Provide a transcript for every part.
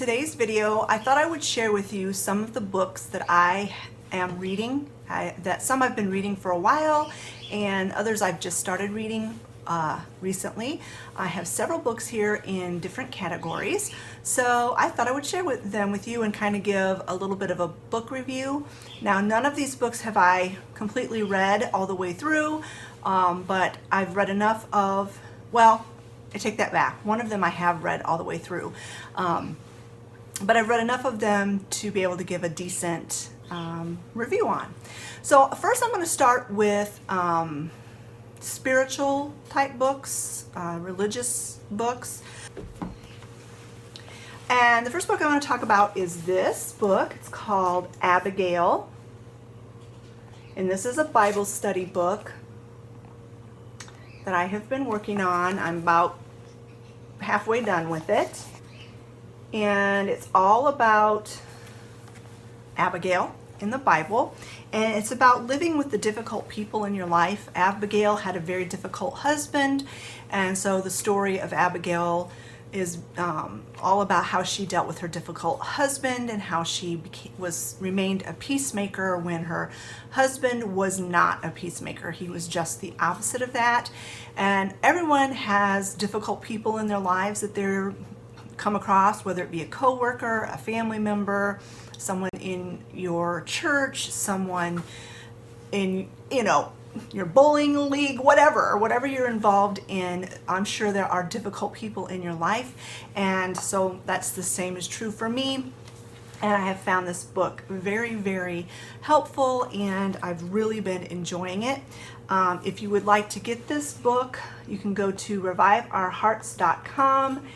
today's video, I thought I would share with you some of the books that I am reading, that some I've been reading for a while and others I've just started reading recently. I have several books here in different categories, so I thought I would share them with you and kind of give a little bit of a book review. Now, none of these books have I completely read all the way through, but I've read enough of, well, I take that back. One of them I have read all the way through, but I've read enough of them to be able to give a decent review on. So first I'm going to start with spiritual type books, religious books. And the first book I want to talk about is this book. It's called Abigail. And this is a Bible study book that I have been working on. I'm about halfway done with it. And it's all about Abigail in the Bible. And it's about living with the difficult people in your life. Abigail had a very difficult husband. And so the story of Abigail is all about how she dealt with her difficult husband and how she remained a peacemaker when her husband was not a peacemaker. He was just the opposite of that. And everyone has difficult people in their lives that they're come across, whether it be a coworker, a family member, someone in your church, someone in, your bowling league, whatever you're involved in. I'm sure there are difficult people in your life, and so that's the same is true for me. And I have found this book very, very helpful, and I've really been enjoying it. If you would like to get this book, you can go to reviveourhearts.com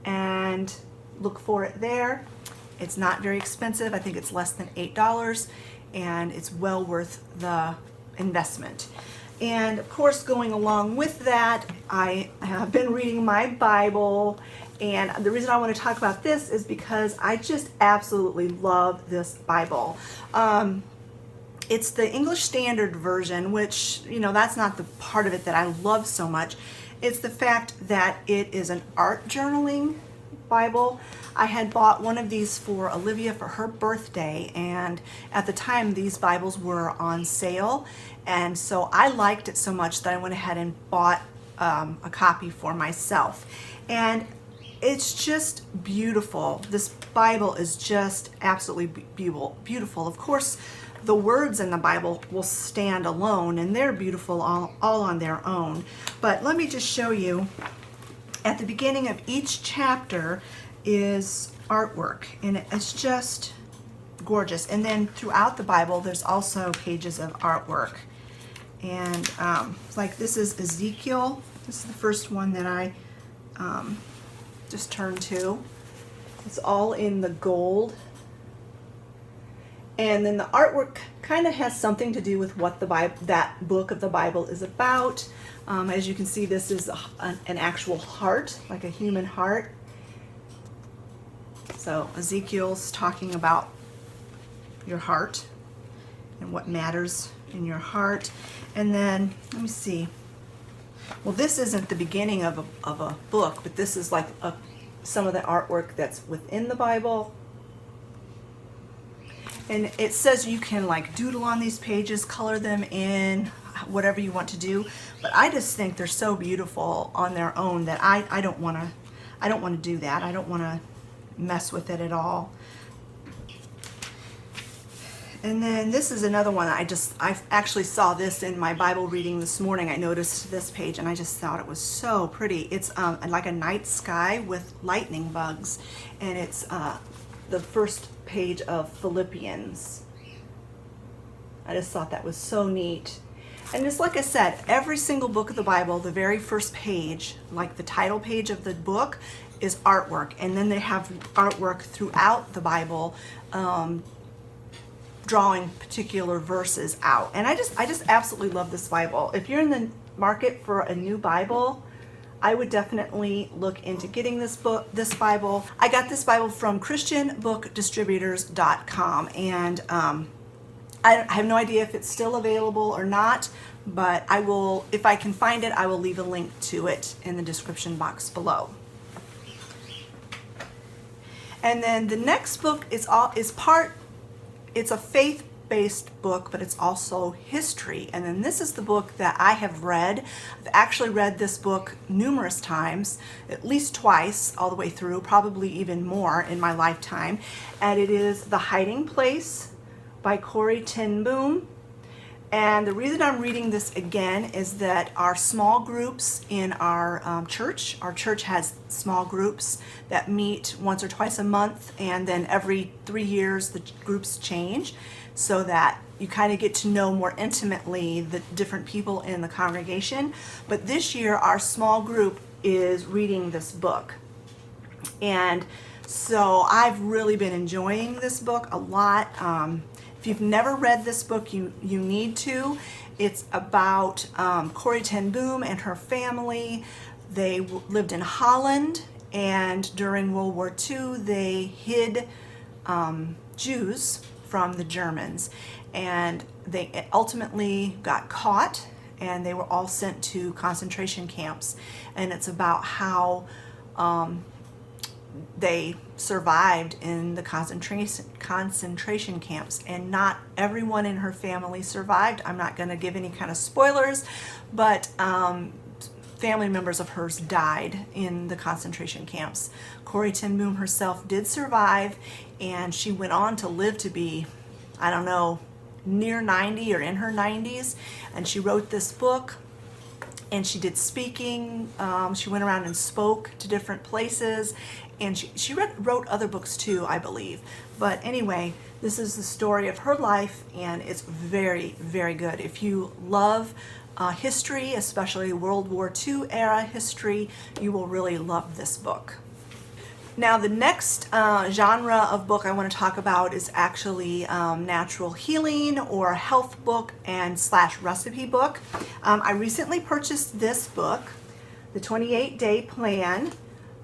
and look for it there. It's not very expensive. I think it's less than $8, and it's well worth the investment. And of course, going along with that, I have been reading my Bible, and the reason I want to talk about this is because I just absolutely love this Bible. It's the English Standard Version, which, that's not the part of it that I love so much. It's the fact that it is an art journaling Bible. I had bought one of these for Olivia for her birthday, and at the time these Bibles were on sale, and so I liked it so much that I went ahead and bought a copy for myself. And it's just beautiful. This Bible is just absolutely beautiful. Of course, the words in the Bible will stand alone, and they're beautiful all on their own. But let me just show you, at the beginning of each chapter is artwork, and it's just gorgeous. And then throughout the Bible, there's also pages of artwork. And like this is Ezekiel. This is the first one that I just turned to. It's all in the gold. And then the artwork kind of has something to do with what that book of the Bible is about. As you can see, this is an actual heart, like a human heart. So Ezekiel's talking about your heart and what matters in your heart. And then, let me see. Well, this isn't the beginning of a book, but this is like some of the artwork that's within the Bible. And it says you can like doodle on these pages, color them in, whatever you want to do. But I just think they're so beautiful on their own that I don't want to do that. I don't want to mess with it at all. And then this is another one. I actually saw this in my Bible reading this morning. I noticed this page and I just thought it was so pretty. It's like a night sky with lightning bugs, and it's the first page of Philippians. I just thought that was so neat. And just like I said, every single book of the Bible, the very first page, like the title page of the book, is artwork. And then they have artwork throughout the Bible, drawing particular verses out. And I just absolutely love this Bible. If you're in the market for a new Bible, I would definitely look into getting this Bible. I got this Bible from christianbookdistributors.com, and I have no idea if it's still available or not, but I will, if I can find it, I will leave a link to it in the description box below. And then the next book it's a faith-based book, but it's also history. And then this is the book that I have read. I've actually read this book numerous times, at least twice all the way through, probably even more in my lifetime. And it is The Hiding Place by Corrie ten Boom. And the reason I'm reading this again is that our small groups in our church has small groups that meet once or twice a month, and then every 3 years the groups change, so that you kind of get to know more intimately the different people in the congregation. But this year our small group is reading this book. And so I've really been enjoying this book a lot. If you've never read this book, you need to. It's about Corrie ten Boom and her family. They lived in Holland, and during World War II, they hid Jews from the Germans. And they ultimately got caught, and they were all sent to concentration camps. And it's about how they survived in the concentration camps, and not everyone in her family survived. I'm not going to give any kind of spoilers, but family members of hers died in the concentration camps. Corrie ten Boom herself did survive, and she went on to live to be, I don't know, near 90 or in her 90s, and she wrote this book. And she did speaking. She went around and spoke to different places, and she wrote other books too, I believe. But anyway, this is the story of her life, and it's very, very good. If you love history, especially World War II era history, you will really love this book. Now, the next genre of book I want to talk about is actually natural healing or health book and / recipe book. I recently purchased this book, The 28-Day Plan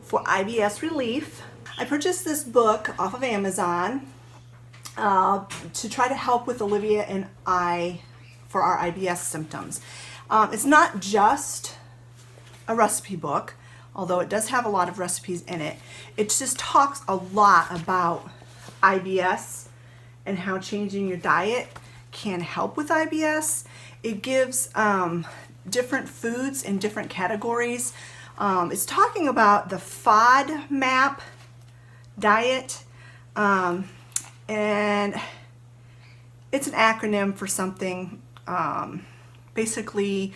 for IBS Relief. I purchased this book off of Amazon to try to help with Olivia and I for our IBS symptoms. It's not just a recipe book, although it does have a lot of recipes in it. It just talks a lot about IBS and how changing your diet can help with IBS. It gives different foods in different categories. It's talking about the FODMAP diet, and it's an acronym for something. Basically,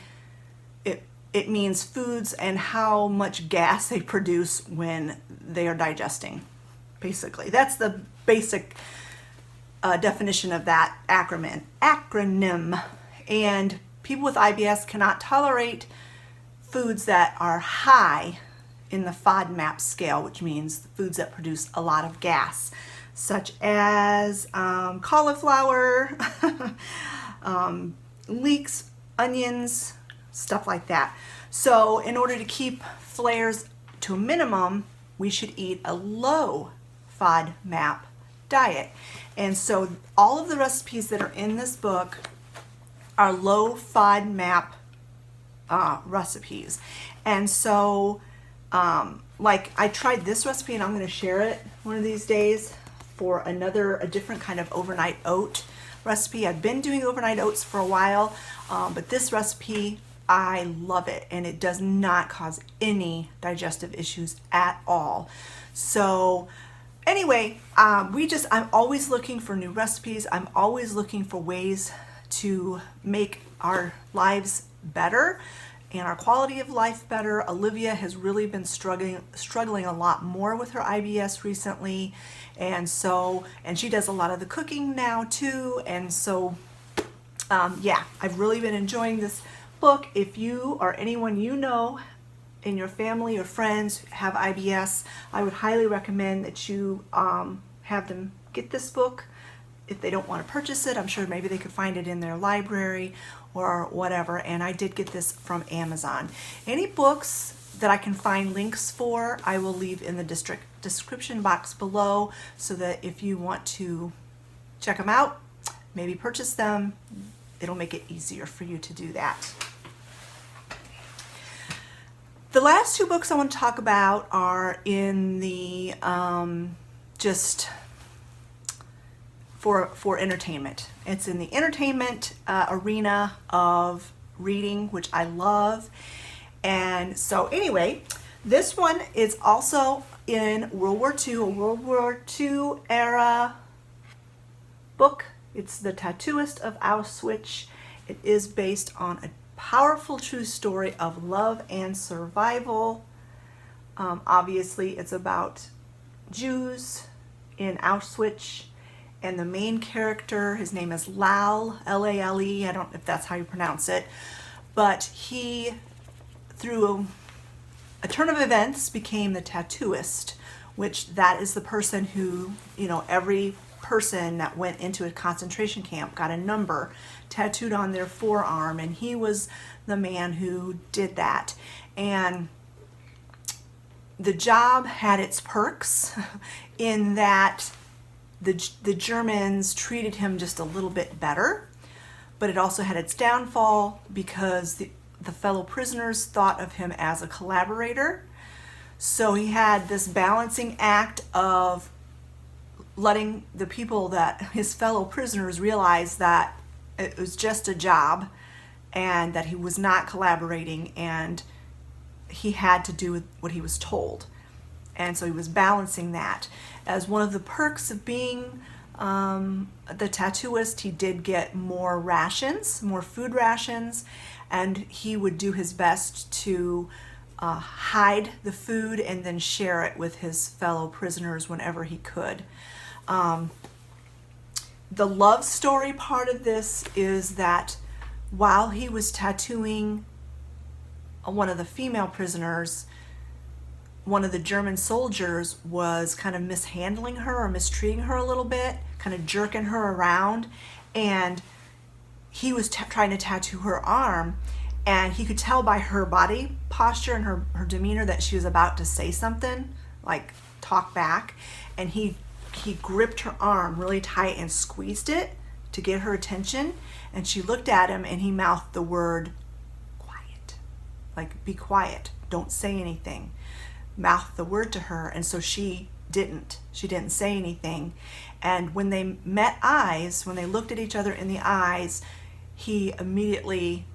it means foods and how much gas they produce when they are digesting. Basically, that's the basic definition of that acronym. And people with IBS cannot tolerate foods that are high in the FODMAP scale, which means foods that produce a lot of gas, such as cauliflower, leeks, onions, stuff like that. So in order to keep flares to a minimum, we should eat a low FODMAP diet. And so all of the recipes that are in this book are low FODMAP recipes. And so like I tried this recipe, and I'm going to share it one of these days for a different kind of overnight oat recipe. I've been doing overnight oats for a while, but this recipe, I love it, and it does not cause any digestive issues at all. So anyway, I'm always looking for new recipes. I'm always looking for ways to make our lives better and our quality of life better. Olivia has really been struggling a lot more with her IBS recently, and she does a lot of the cooking now too. And so yeah, I've really been enjoying this book. If you or anyone you know in your family or friends have IBS, I would highly recommend that you have them get this book. If they don't want to purchase it, I'm sure maybe they could find it in their library or whatever. And I did get this from Amazon. Any books that I can find links for, I will leave in the description box below, so that if you want to check them out, maybe purchase them, it'll make it easier for you to do that. The last two books I want to talk about are in the just for entertainment. It's in the entertainment arena of reading, which I love. And so anyway, this one is also in World War II, a World War II era book. It's The Tattooist of Auschwitz. It is based on a powerful true story of love and survival. Obviously, it's about Jews in Auschwitz, and the main character, his name is Lal, L-A-L-E, I don't know if that's how you pronounce it, but he, through a turn of events, became the tattooist, which that is the person who, you know, every person that went into a concentration camp got a number tattooed on their forearm, and he was the man who did that. And the job had its perks in that the Germans treated him just a little bit better, but it also had its downfall because the fellow prisoners thought of him as a collaborator. So he had this balancing act of letting the people, that his fellow prisoners, realize that it was just a job and that he was not collaborating, and he had to do what he was told. And so he was balancing that. As one of the perks of being the tattooist, he did get more rations, more food rations, and he would do his best to hide the food and then share it with his fellow prisoners whenever he could. The love story part of this is that while he was tattooing one of the female prisoners, one of the German soldiers was kind of mishandling her or mistreating her a little bit, kind of jerking her around, and he was trying to tattoo her arm, and he could tell by her body posture and her demeanor that she was about to say something, like talk back, and he gripped her arm really tight and squeezed it to get her attention, and she looked at him, and he mouthed the word quiet, like be quiet, don't say anything. Mouthed the word to her, and so she didn't say anything. And when they met eyes, when they looked at each other in the eyes, he immediately,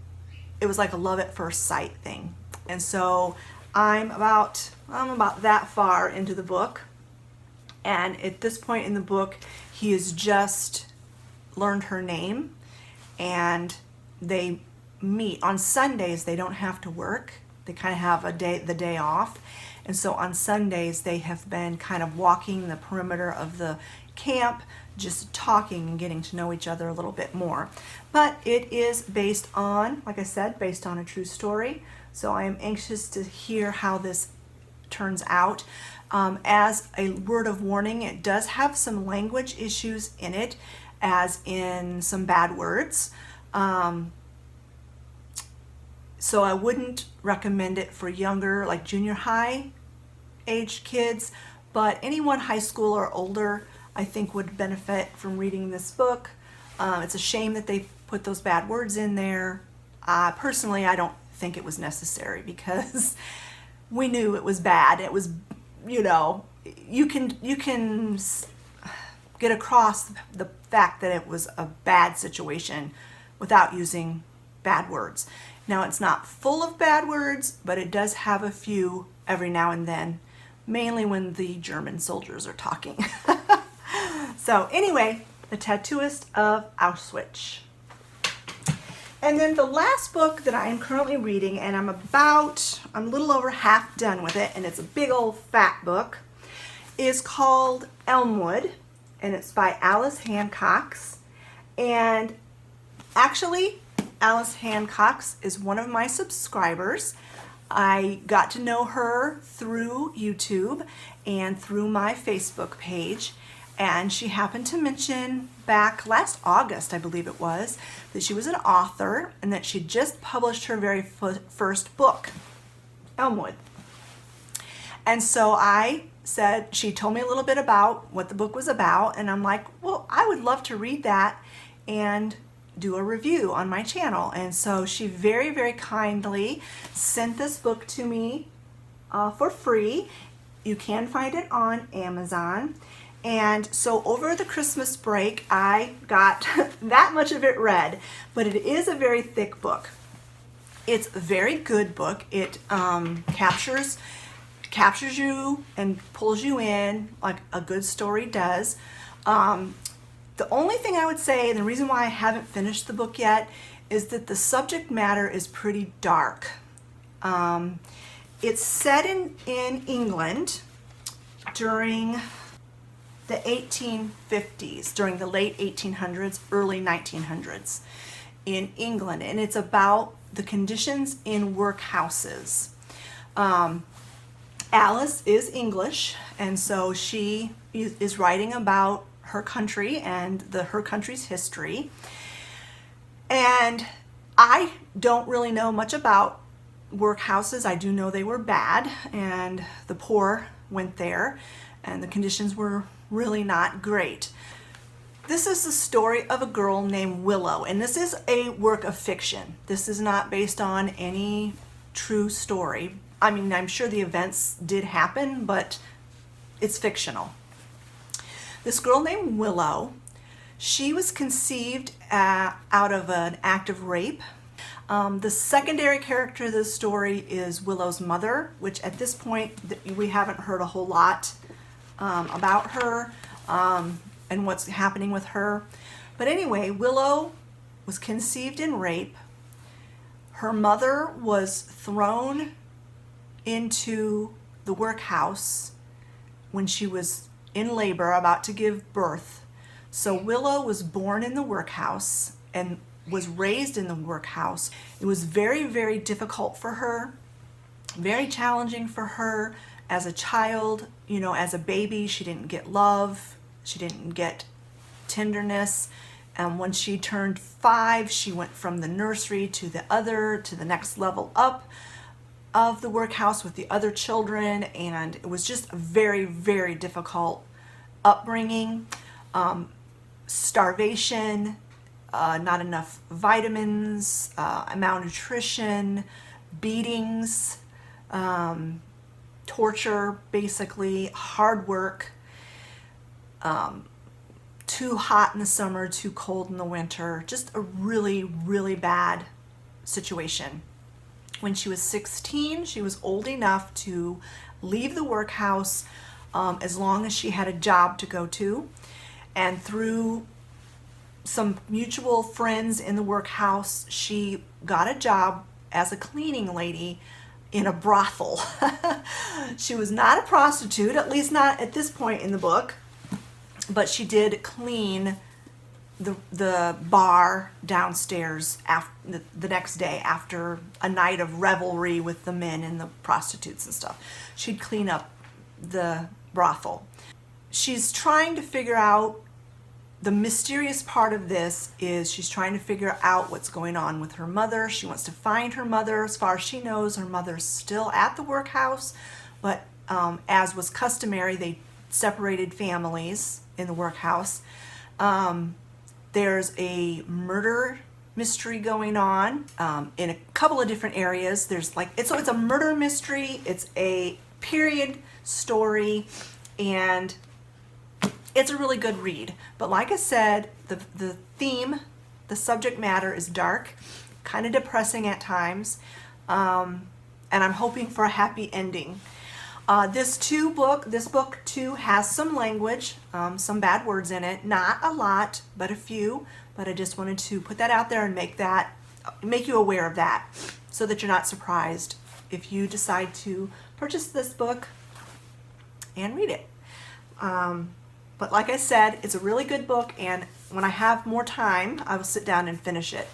it was like a love at first sight thing. And so I'm about that far into the book, and at this point in the book he has just learned her name, and they meet on Sundays. They don't have to work, they kind of have the day off. And so on Sundays, they have been kind of walking the perimeter of the camp, just talking and getting to know each other a little bit more. But it is based on, like I said, based on a true story. So I am anxious to hear how this turns out. As a word of warning, it does have some language issues in it, as in some bad words. So I wouldn't recommend it for younger, like junior high age kids, but anyone high school or older, I think, would benefit from reading this book. It's a shame that they put those bad words in there. Personally, I don't think it was necessary, because we knew it was bad. It was, you know, you can get across the fact that it was a bad situation without using bad words. Now, it's not full of bad words, but it does have a few every now and then, mainly when the German soldiers are talking. So anyway, The Tattooist of Auschwitz. And then the last book that I am currently reading, and I'm a little over half done with it, and it's a big old fat book, is called Elmwood, and it's by Alice Hancox. And actually, Alice Hancox is one of my subscribers. I got to know her through YouTube and through my Facebook page, and she happened to mention back last August, I believe it was, that she was an author and that she just published her very first book, Elmwood. And so I said, she told me a little bit about what the book was about, and I'm like, well, I would love to read that and do a review on my channel. And so she very, very kindly sent this book to me for free. You can find it on Amazon, And so over the Christmas break, I got that much of it read, but it is a very thick book. It's a very good book. It captures you and pulls you in like a good story does. The only thing I would say, and the reason why I haven't finished the book yet, is that the subject matter is pretty dark. It's set in England during the 1850s, during the late 1800s, early 1900s in England, and it's about the conditions in workhouses. Alice is English, and so she is writing about her country and her country's history. And I don't really know much about workhouses. I do know they were bad, and the poor went there, and the conditions were really not great. This is the story of a girl named Willow, and this is a work of fiction. This is not based on any true story. I mean, I'm sure the events did happen, but it's fictional. This girl named Willow, she was conceived out of an act of rape. The secondary character of this story is Willow's mother, which at this point we haven't heard a whole lot about her and what's happening with her. But anyway, Willow was conceived in rape. Her mother was thrown into the workhouse when she was in labor, about to give birth. So Willow was born in the workhouse and was raised in the workhouse. It was very, very difficult for her, very challenging for her as a child. You know, as a baby, she didn't get love, she didn't get tenderness. And when she turned 5, she went from the nursery to the next level up of the workhouse with the other children, and it was just a very, very difficult upbringing. Starvation, not enough vitamins, malnutrition, beatings, torture, basically, hard work, too hot in the summer, too cold in the winter, just a really, really bad situation. When she was 16, she was old enough to leave the workhouse as long as she had a job to go to. And through some mutual friends in the workhouse, she got a job as a cleaning lady in a brothel. She was not a prostitute, at least not at this point in the book, but she did clean the bar downstairs after the next day after a night of revelry with the men and the prostitutes and stuff. She'd clean up the brothel. She's trying to figure out, the mysterious part of this is she's trying to figure out what's going on with her mother. She wants to find her mother. As far as she knows, her mother's still at the workhouse, but as was customary, they separated families in the workhouse. There's a murder mystery going on in a couple of different areas. There's like, it's a murder mystery, it's a period story, and it's a really good read. But like I said, the theme, the subject matter is dark, kind of depressing at times, and I'm hoping for a happy ending. This book too has some language, some bad words in it. Not a lot, but a few. But I just wanted to put that out there and make you aware of that, so that you're not surprised if you decide to purchase this book and read it. But like I said, it's a really good book, and when I have more time, I will sit down and finish it.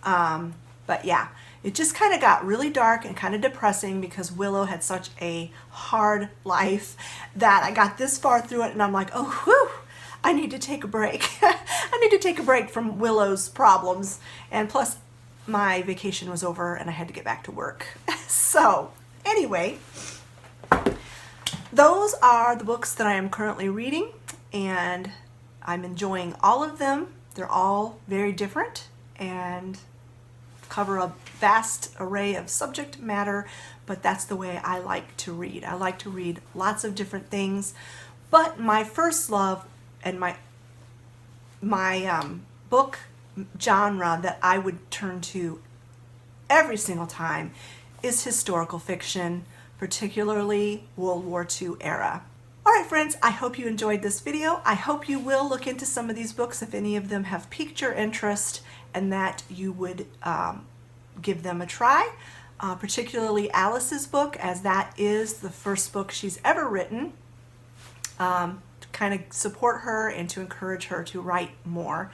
But yeah, it just kind of got really dark and kind of depressing because Willow had such a hard life that I got this far through it and I'm like, oh, whew, I need to take a break. I need to take a break from Willow's problems. And plus, my vacation was over and I had to get back to work. So, anyway, those are the books that I am currently reading, and I'm enjoying all of them. They're all very different and cover a vast array of subject matter, but that's the way I like to read. I like to read lots of different things But my first love and my book genre that I would turn to every single time is historical fiction, particularly World War II era. All right, friends, I hope you enjoyed this video. I hope you will look into some of these books if any of them have piqued your interest, and that you would give them a try, particularly Alice's book, as that is the first book she's ever written, to kind of support her and to encourage her to write more.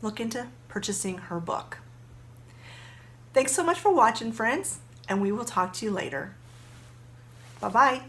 Look into purchasing her book. Thanks so much for watching, friends, and we will talk to you later. Bye-bye.